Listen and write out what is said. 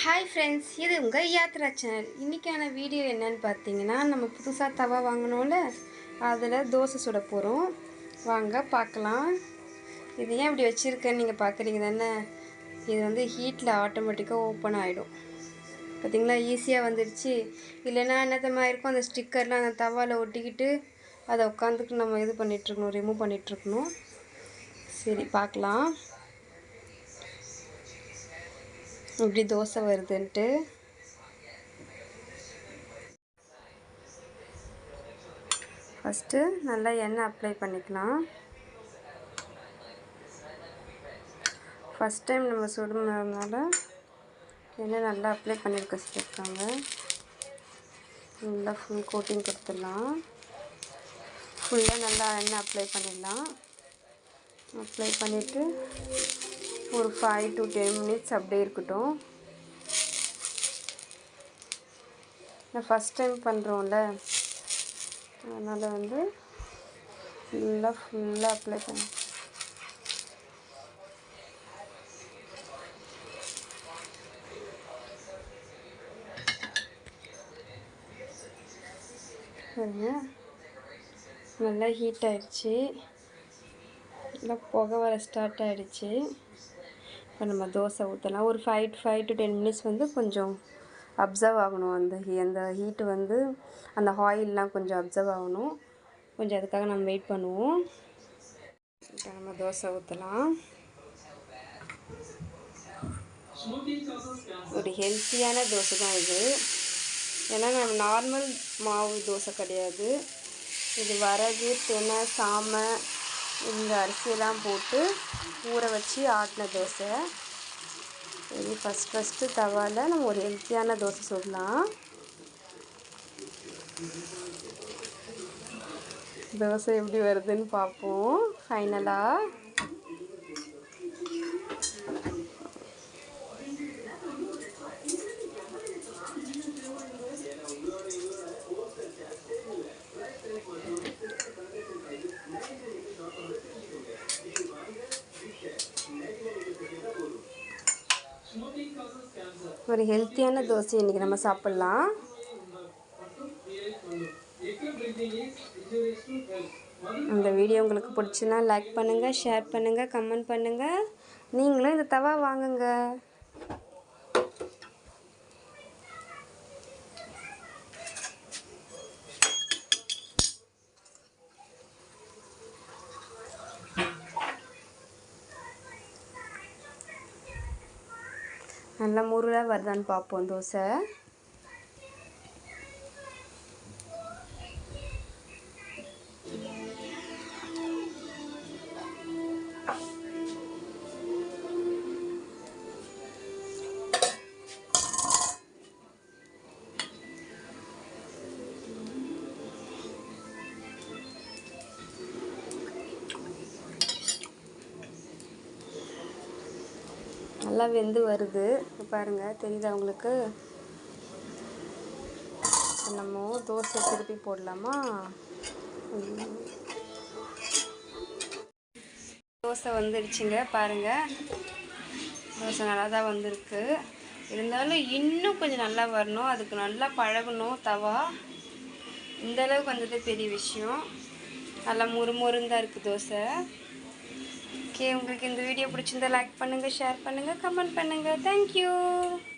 Hi friends, இது உங்கள் Yatra channel. இன்றைக்கான வீடியோ என்னன்னு பார்த்தீங்கன்னா, நம்ம புதுசாக தவா வாங்கினோம்ல, அதில் தோசை சுட போகிறோம். வாங்க பார்க்கலாம். இது ஏன் இப்படி வச்சுருக்கேன்னு நீங்கள் பார்க்குறீங்க தானே. இது வந்து ஹீட்டில் ஆட்டோமேட்டிக்காக ஓப்பன் ஆகிடும். பார்த்திங்களா, ஈஸியாக வந்துடுச்சு. இல்லைன்னா என்னத்தமாக இருக்கும், அந்த ஸ்டிக்கர்லாம் அந்த தவாவில் ஒட்டிக்கிட்டு அதை உட்காந்துக்கு நம்ம இது பண்ணிகிட்ருக்கணும், ரிமூவ் பண்ணிகிட்ருக்கணும். சரி பார்க்கலாம் இப்படி தோசை வருதுன்ட்டு. ஃபஸ்ட்டு நல்லா எண்ணெய் அப்ளை பண்ணிக்கலாம். ஃபஸ்ட் டைம் நம்ம சுடுறதுனால எண்ணெய் நல்லா அப்ளை பண்ணியிருக்க சொல்லியிருக்காங்க. நல்லா ஃபுல் கோட்டிங் கொடுத்துடலாம். ஃபுல்லாக நல்லா எண்ணெய் அப்ளை பண்ணிடலாம். அப்ளை பண்ணிவிட்டு ஒரு 5 to 10 minutes அப்படியே இருக்கட்டும். நான் ஃபஸ்ட் டைம் பண்ணுறோம்ல, அதனால் வந்து ஃபுல்லாக அப்ளை பண்ணி நல்லா ஹீட் ஆகிடுச்சு. நல்லா புகை வர ஸ்டார்ட் ஆகிடுச்சு. இப்போ நம்ம தோசை ஊற்றலாம். ஒரு 5 to 10 minutes வந்து கொஞ்சம் அப்சர்வ் ஆகணும். அந்த ஹீட்டு வந்து அந்த ஆயிலெலாம் கொஞ்சம் அப்சர்வ் ஆகணும். கொஞ்சம் அதுக்காக நம்ம வெயிட் பண்ணுவோம். இப்போ நம்ம தோசை ஊற்றலாம். ஒரு ஹெல்த்தியான தோசை தான் இது. ஏன்னா நம்ம நார்மல் மாவு தோசை கிடையாது. இது வரகு, தெனை, சாமை, இந்த அரிசியெல்லாம் போட்டு ஊற வச்சு ஆட்டின தோசை. சரி, ஃபஸ்ட்டு தவாவில் நம்ம ஒரு ஹெல்த்தியான தோசை சுடலாம். தோசை எப்படி வருதுன்னு பார்ப்போம் ஃபைனலாக. ஒரு ஹெல்த்தியான தோசை இன்றைக்கி நம்ம சாப்பிட்லாம். இந்த வீடியோ உங்களுக்கு பிடிச்சுன்னா லைக் பண்ணுங்கள், ஷேர் பண்ணுங்கள், கமெண்ட் பண்ணுங்கள். நீங்களும் இந்த தவா வாங்குங்க. நல்லா முருளாக வருதான்னு பார்ப்போம் தோசை. நல்லா வெந்து வருது பாருங்கள், தெரியுதா உங்களுக்கு? நம்ம தோசை திருப்பி போடலாமா? தோசை வந்துடுச்சுங்க பாருங்கள். தோசை நல்லா தான் வந்திருக்கு. இருந்தாலும் இன்னும் கொஞ்சம் நல்லா வரணும். அதுக்கு நல்லா பழகணும் தவா. இந்தளவுக்கு வந்தது பெரிய விஷயம். நல்லா முறுமுறுன்னு தான் இருக்குது தோசை. ஓகே, உங்களுக்கு இந்த வீடியோ பிடிச்சிருந்தா லைக் பண்ணுங்கள், ஷேர் பண்ணுங்கள், கமெண்ட் பண்ணுங்கள். தேங்க்யூ.